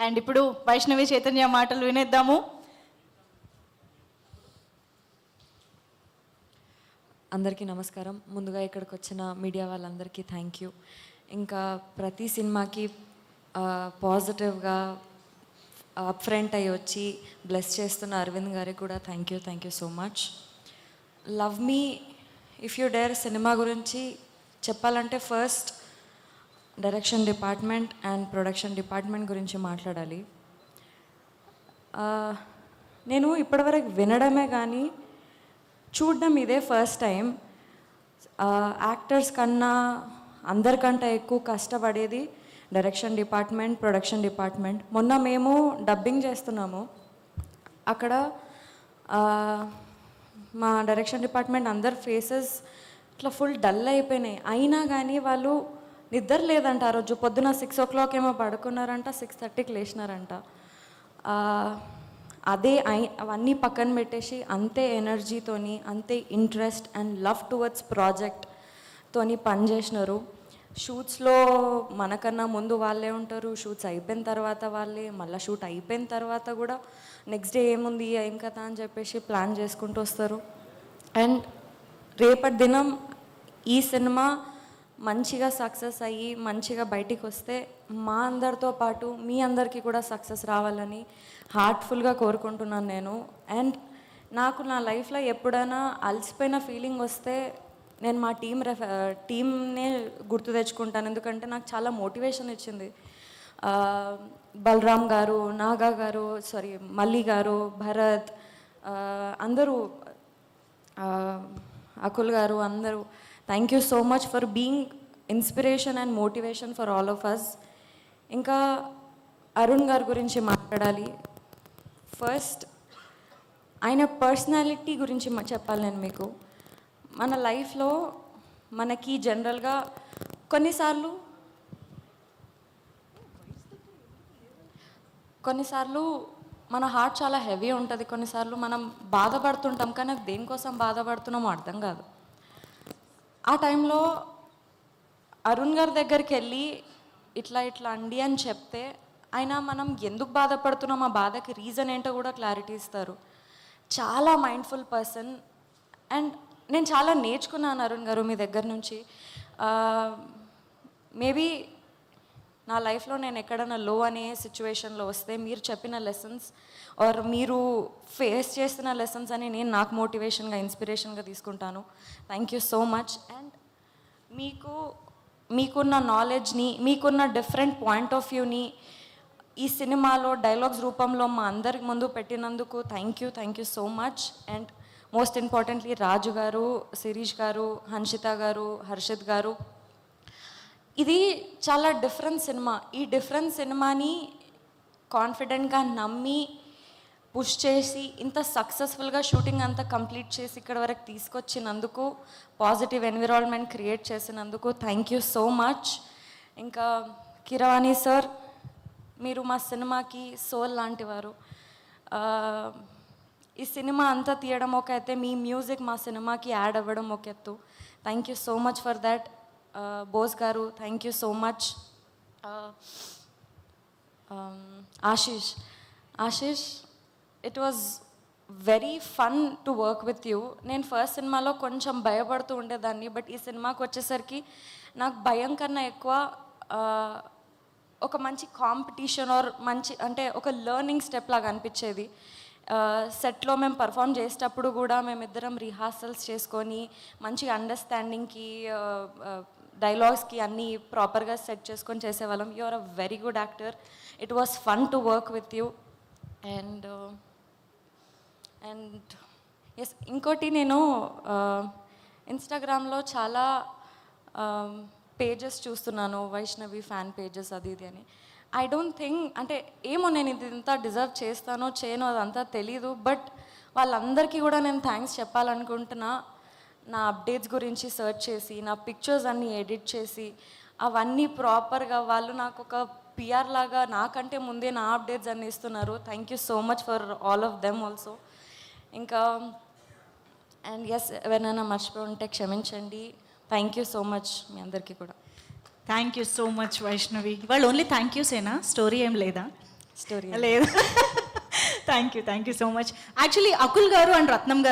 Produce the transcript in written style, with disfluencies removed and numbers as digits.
And ఇప్పుడు వైష్ణవి చైతన్య మాటలు వినేద్దాము. అందరికీ నమస్కారం. ముందుగా ఇక్కడికి వచ్చిన మీడియా వాళ్ళందరికీ థ్యాంక్ యూ. ఇంకా ప్రతి సినిమాకి పాజిటివ్గా అప్ ఫ్రంట్ అయ్యి వచ్చి బ్లెస్ చేస్తున్న అరవింద్ గారికి కూడా thank you so much. Love me if you dare cinema గురించి చెప్పాలంటే first direction department and production department గురించి మాట్లాడాలి. నేను ఇప్పటివరకు వినడమే కానీ చూడడం ఇదే ఫస్ట్ టైం. యాక్టర్స్ కన్నా అందరికంటే ఎక్కువ కష్టపడేది డైరెక్షన్ డిపార్ట్మెంట్, ప్రొడక్షన్ డిపార్ట్మెంట్. మొన్న మేము డబ్బింగ్ చేస్తున్నాము. అక్కడ మా డైరెక్షన్ డిపార్ట్మెంట్ అందరి ఫేసెస్ ఇట్లా ఫుల్ డల్ అయిపోయినాయి. అయినా కానీ వాళ్ళు నిద్ర లేదంట. ఆ రోజు పొద్దున 6 o'clock ఏమో పడుకున్నారంట, 6:30కి లేచినారంట. అవన్నీ పక్కన పెట్టేసి అంతే ఎనర్జీతోని, అంతే ఇంట్రెస్ట్ అండ్ లవ్ టువర్డ్స్ ప్రాజెక్ట్తోని పనిచేసినారు. షూట్స్లో మనకన్నా ముందు వాళ్ళే ఉంటారు, షూట్స్ అయిపోయిన తర్వాత వాళ్ళే, మళ్ళీ షూట్ అయిపోయిన తర్వాత కూడా నెక్స్ట్ డే ఏముంది ఏం కదా అని చెప్పేసి ప్లాన్ చేసుకుంటూ వస్తారు. అండ్ రేపటి దినం ఈ సినిమా మంచిగా సక్సెస్ అయ్యి మంచిగా బయటికి వస్తే మా అందరితో పాటు మీ అందరికీ కూడా సక్సెస్ రావాలని హార్ట్ఫుల్గా కోరుకుంటున్నాను నేను. అండ్ నాకు నా లైఫ్లో ఎప్పుడైనా అలసిపోయిన ఫీలింగ్ వస్తే నేను మా టీమ్నే గుర్తు తెచ్చుకుంటాను. ఎందుకంటే నాకు చాలా మోటివేషన్ ఇచ్చింది. బలరామ్ గారు, నాగా గారు, మల్లి గారు, భరత్, అందరూ, అకుల్ గారు, అందరూ thank you so much for being inspiration and motivation for all of us. ఇంకా అరుణ్ గారి గురించి మాట్లాడాలి. ఫస్ట్ ఆయన పర్సనాలిటీ గురించి చెప్పాలి నేను మీకు. మన లైఫ్లో మనకి జనరల్గా కొన్నిసార్లు మన హార్ట్ చాలా హెవీ ఉంటుంది. కొన్నిసార్లు మనం బాధపడుతుంటాం, కానీ అది దేనికోసం బాధపడుతున్నామో అర్థం కాదు. ఆ టైంలో అరుణ్ గారి దగ్గరికి వెళ్ళి ఇట్లా అండి అని చెప్తే ఆయన మనం ఎందుకు బాధపడుతున్నాం, ఆ బాధకి రీజన్ ఏంటో కూడా క్లారిటీ ఇస్తారు. చాలా మైండ్ఫుల్ పర్సన్. అండ్ నేను చాలా నేర్చుకున్నాను అరుణ్ గారు మీ దగ్గర నుంచి. మేబీ నా లైఫ్లో నేను ఎక్కడైనా లో అనే సిచ్యువేషన్లో వస్తే మీరు చెప్పిన లెసన్స్ ఆర్ మీరు ఫేస్ చేస్తున్న లెసన్స్ అని నేను నాకు మోటివేషన్గా, ఇన్స్పిరేషన్గా తీసుకుంటాను. Thank you so much. And మీకున్న నాలెడ్జ్ని, మీకున్న డిఫరెంట్ పాయింట్ ఆఫ్ వ్యూని ఈ సినిమాలో డైలాగ్స్ రూపంలో మా అందరి ముందు పెట్టినందుకు thank you so much. And most importantly Raju garu, Shirish గారు, హన్షిత గారు, హర్షిత్ గారు, ఇది చాలా డిఫరెంట్ సినిమా. ఈ డిఫరెంట్ సినిమాని కాన్ఫిడెంట్గా నమ్మి పుష్ చేసి ఇంత సక్సెస్ఫుల్గా షూటింగ్ అంతా కంప్లీట్ చేసి ఇక్కడ వరకు తీసుకొచ్చినందుకు, పాజిటివ్ ఎన్విరాన్మెంట్ క్రియేట్ చేసినందుకు థ్యాంక్ యూ సో మచ్. ఇంకా కిరవాణి సార్, మీరు మా సినిమాకి సోల్ లాంటివారు. ఈ సినిమా అంతా తీయడం ఒక అయితే, మీ మ్యూజిక్ మా సినిమాకి యాడ్ అవ్వడం ఒక ఎత్తు. Thank you so much for that. Bose garu, thank you so much. Ashish, it was very fun to work with you. నేను ఫస్ట్ సినిమాలో కొంచెం భయపడుతూ ఉండేదాన్ని, బట్ ఈ సినిమాకి వచ్చేసరికి నాకు భయం కన్నా ఎక్కువ ఒక మంచి కాంపిటీషన్ ఆర్ మంచి అంటే ఒక లెర్నింగ్ స్టెప్ లాగా అనిపించేది. సెట్లో మేము పర్ఫామ్ చేసేటప్పుడు కూడా మేమిద్దరం రిహార్సల్స్ చేసుకొని మంచి అండర్స్టాండింగ్కి, డైలాగ్స్కి అన్నీ ప్రాపర్గా సెట్ చేసుకొని చేసేవాళ్ళం. You are a very good actor. It was fun to work with you. And yes, ఇంకోటి, నేను ఇన్స్టాగ్రామ్లో చాలా పేజెస్ చూస్తున్నాను, వైష్ణవి ఫ్యాన్ పేజెస్ అది ఇది అని. ఐ డోంట్ థింక్, అంటే ఏమో నేను ఇదంతా డిజర్వ్ చేస్తానో చేయనో అదంతా తెలీదు, బట్ వాళ్ళందరికీ కూడా నేను థ్యాంక్స్ చెప్పాలనుకుంటున్నా. నా అప్డేట్స్ గురించి సెర్చ్ చేసి, నా పిక్చర్స్ అన్నీ ఎడిట్ చేసి, అవన్నీ ప్రాపర్గా వాళ్ళు నాకు ఒక పిఆర్ లాగా నాకంటే ముందే నా అప్డేట్స్ అన్నీ ఇస్తున్నారు. Thank you so much for all of them also. ఇంకా అండ్ ఎస్, ఎవరైనా మర్చిపోయి ఉంటే క్షమించండి. థ్యాంక్ యూ సో మచ్ మీ అందరికీ కూడా. Thank you so much Vaishnavi. వాళ్ళు ఓన్లీ థ్యాంక్ యూసేనా, స్టోరీ ఏం లేదా? స్టోరీ లేదు. Thank you so much. Actually Akul గారు అండ్ రత్నం గారు